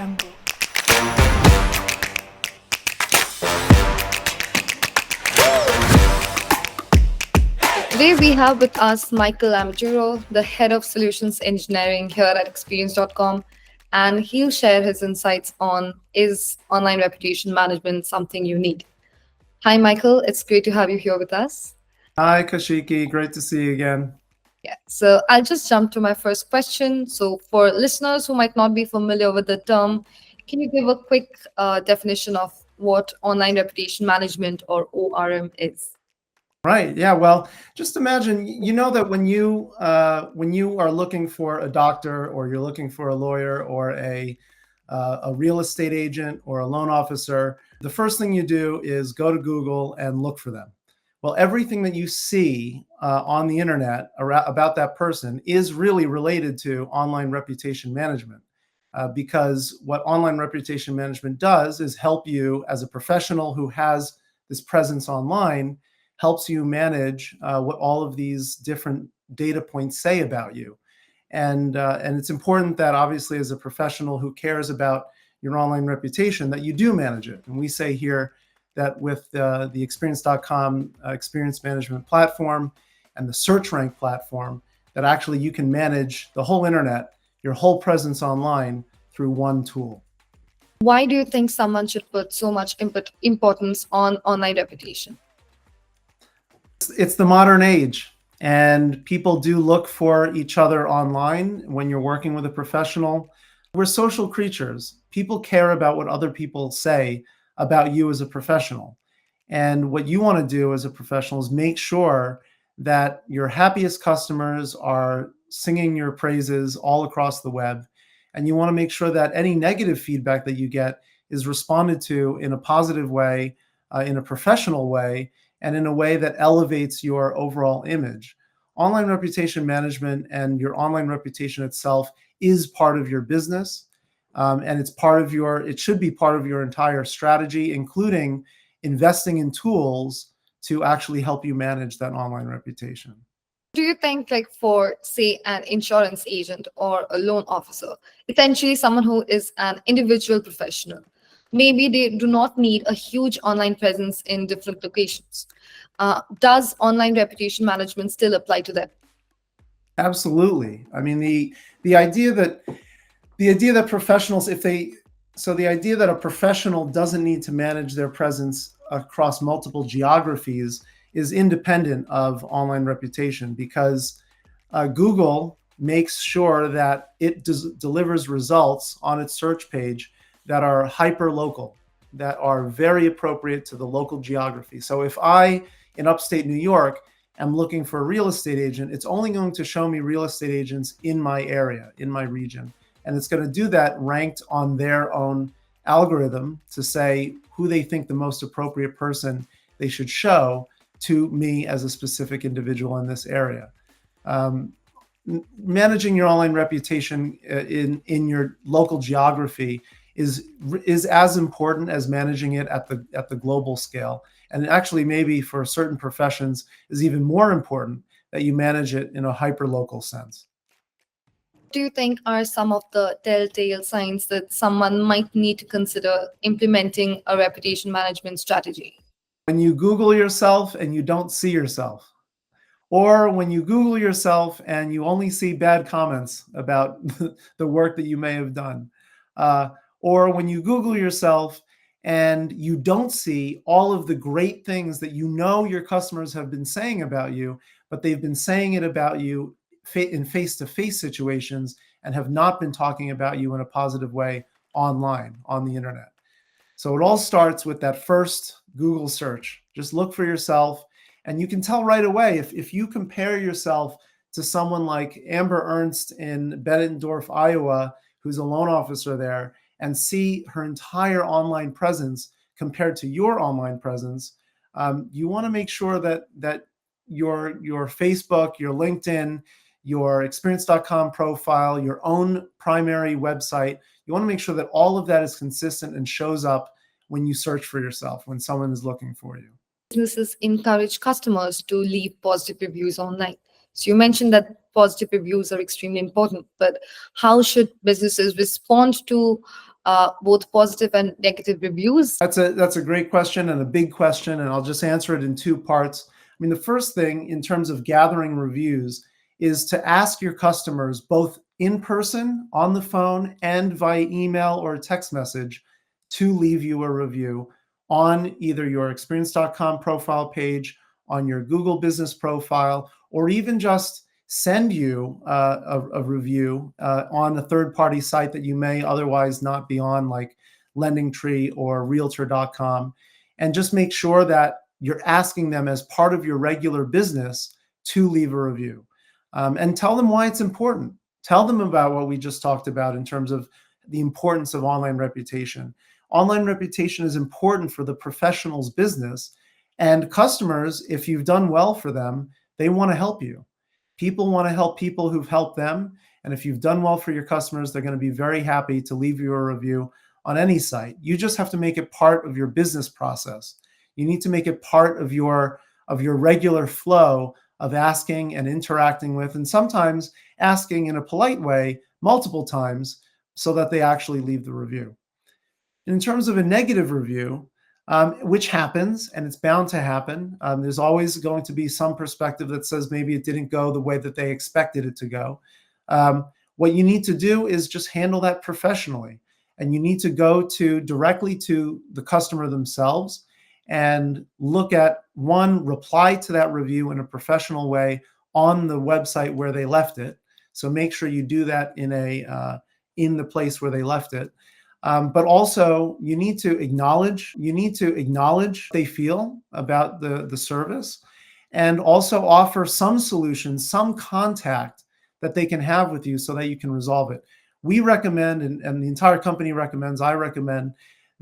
Jungle. Today we have with us Michael Ammaturo, the head of solutions engineering here at experience.com, and he'll share his insights on is online reputation management something you need. Hi, Michael. It's great to have you here with us. Hi, Kashiki. Great to see you again. Yeah, so I'll just jump to my first question. So, for listeners who might not be familiar with the term, can you give a quick definition of what online reputation management or ORM is? Right. Yeah. Well, just imagine, you know that when you are looking for a doctor or you're looking for a lawyer or a real estate agent or a loan officer, the first thing you do is go to Google and look for them. Well, everything that you see on the internet about that person is really related to online reputation management. Because what online reputation management does is help you as a professional who has this presence online, helps you manage what all of these different data points say about you. And it's important that obviously as a professional who cares about your online reputation that you do manage it. And we say here that with the experience.com experience management platform and the search rank platform, that actually you can manage the whole internet, your whole presence online through one tool. Why do you think someone should put so much importance on online reputation? It's the modern age, and people do look for each other online when you're working with a professional. We're social creatures. People care about what other people say about you as a professional. And what you want to do as a professional is make sure that your happiest customers are singing your praises all across the web. And you want to make sure that any negative feedback that you get is responded to in a positive way, in a professional way, and in a way that elevates your overall image. Online reputation management and your online reputation itself is part of your business. And it should be part of your entire strategy, including investing in tools to actually help you manage that online reputation. Do you think, like, for, say, an insurance agent or a loan officer, essentially someone who is an individual professional, maybe they do not need a huge online presence in different locations? Does online reputation management still apply to them? Absolutely. I mean, the idea that professionals, the idea that a professional doesn't need to manage their presence across multiple geographies is independent of online reputation, because Google makes sure that it delivers results on its search page that are hyper local, that are very appropriate to the local geography. So if I, in upstate New York, am looking for a real estate agent, it's only going to show me real estate agents in my area, in my region. And it's going to do that ranked on their own algorithm to say who they think the most appropriate person they should show to me as a specific individual in this area. Managing your online reputation in your local geography is as important as managing it at the global scale. And actually, maybe for certain professions, is even more important that you manage it in a hyper-local sense. Do you think are some of the telltale signs that someone might need to consider implementing a reputation management strategy? When you Google yourself and you don't see yourself, or when you Google yourself and you only see bad comments about the work that you may have done, or when you Google yourself and you don't see all of the great things that you know your customers have been saying about you, but they've been saying it about you in face-to-face situations and have not been talking about you in a positive way online, on the internet. So it all starts with that first Google search. Just look for yourself, and you can tell right away if you compare yourself to someone like Amber Ernst in Bettendorf, Iowa, who's a loan officer there, and see her entire online presence compared to your online presence. You want to make sure that your Facebook, your LinkedIn, your experience.com profile, your own primary website, you want to make sure that all of that is consistent and shows up when you search for yourself, when someone is looking for you. Businesses encourage customers to leave positive reviews online. So you mentioned that positive reviews are extremely important, but how should businesses respond to both positive and negative reviews? That's a great question and a big question, and I'll just answer it in two parts. I mean, the first thing in terms of gathering reviews is to ask your customers both in person, on the phone, and via email or text message to leave you a review on either your experience.com profile page, on your Google business profile, or even just send you a review on a third party site that you may otherwise not be on, like LendingTree or Realtor.com, and just make sure that you're asking them as part of your regular business to leave a review. And tell them why it's important. Tell them about what we just talked about in terms of the importance of online reputation. Online reputation is important for the professional's business, and customers, if you've done well for them, they want to help you. People want to help people who've helped them. And if you've done well for your customers, they're going to be very happy to leave you a review on any site. You just have to make it part of your business process. You need to make it part of your regular flow of asking and interacting with, and sometimes asking in a polite way multiple times so that they actually leave the review. In terms of a negative review, which happens, and it's bound to happen, there's always going to be some perspective that says maybe it didn't go the way that they expected it to go. What you need to do is just handle that professionally. And you need to go directly to the customer themselves and look at, one, reply to that review in a professional way on the website where they left it. So make sure you do that in the place where they left it. But also you need to acknowledge they feel about the service, and also offer some solution, some contact that they can have with you so that you can resolve it. We recommend, and the entire company recommends, I recommend,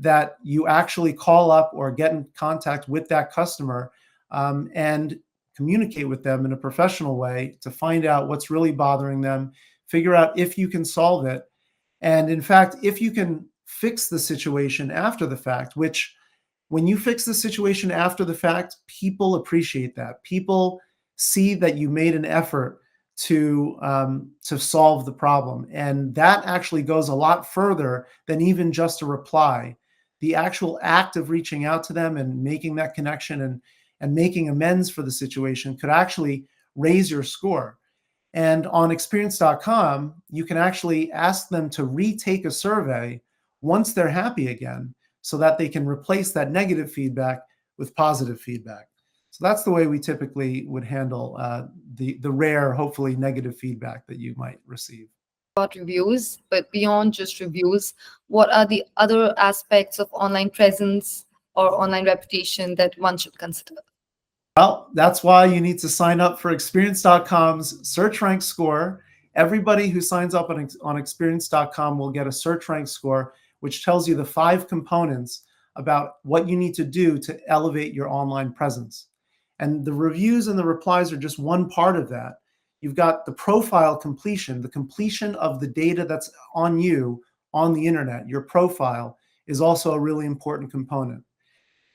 that you actually call up or get in contact with that customer and communicate with them in a professional way to find out what's really bothering them, figure out if you can solve it. And in fact, if you can fix the situation after the fact, which when you fix the situation after the fact, people appreciate that. People see that you made an effort to solve the problem. And that actually goes a lot further than even just a reply. The actual act of reaching out to them and making that connection and making amends for the situation could actually raise your score. And on experience.com, you can actually ask them to retake a survey once they're happy again, so that they can replace that negative feedback with positive feedback. So that's the way we typically would handle the rare, hopefully negative feedback that you might receive. About reviews, but beyond just reviews, what are the other aspects of online presence or online reputation that one should consider? Well, that's why you need to sign up for experience.com's search rank score. Everybody who signs up on experience.com will get a search rank score, which tells you the 5 components about what you need to do to elevate your online presence. And the reviews and the replies are just one part of that. You've got the profile completion, the completion of the data that's on you on the internet. Your profile is also a really important component.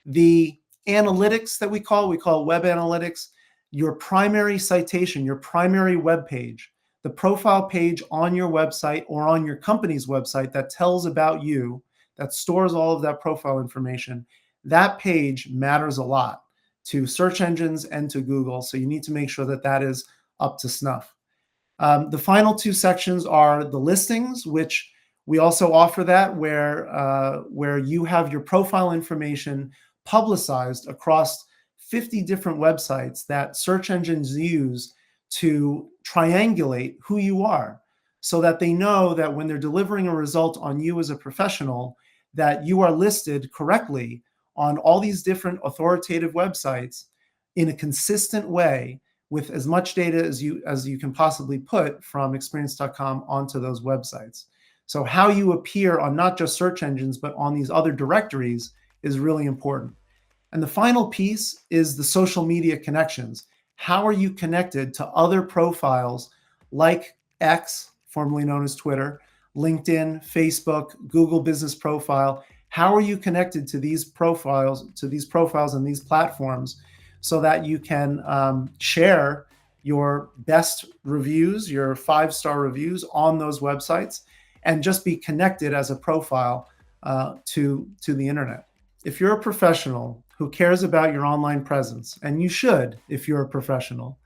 The analytics that we call web analytics, your primary citation, your primary web page, the profile page on your website or on your company's website that tells about you, that stores all of that profile information, that page matters a lot to search engines and to Google. So you need to make sure that that is up to snuff. The final 2 sections are the listings, which we also offer that where you have your profile information publicized across 50 different websites that search engines use to triangulate who you are, so that they know that when they're delivering a result on you as a professional, that you are listed correctly on all these different authoritative websites in a consistent way, with as much data as you can possibly put from experience.com onto those websites. So how you appear on not just search engines, but on these other directories is really important. And the final piece is the social media connections. How are you connected to other profiles like X, formerly known as Twitter, LinkedIn, Facebook, Google Business Profile? How are you connected to these profiles and these platforms, so that you can share your best reviews, your 5-star reviews on those websites, and just be connected as a profile to the internet. If you're a professional who cares about your online presence, and you should if you're a professional,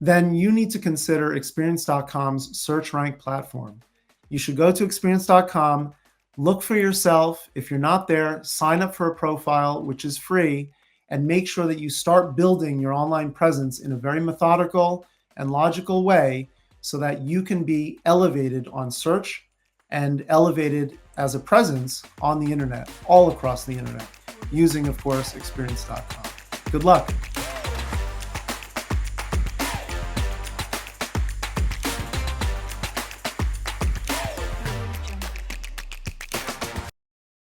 then you need to consider Experience.com's search rank platform. You should go to Experience.com, look for yourself. If you're not there, sign up for a profile, which is free, and make sure that you start building your online presence in a very methodical and logical way so that you can be elevated on search and elevated as a presence on the internet, all across the internet, using, of course, Experience.com. Good luck.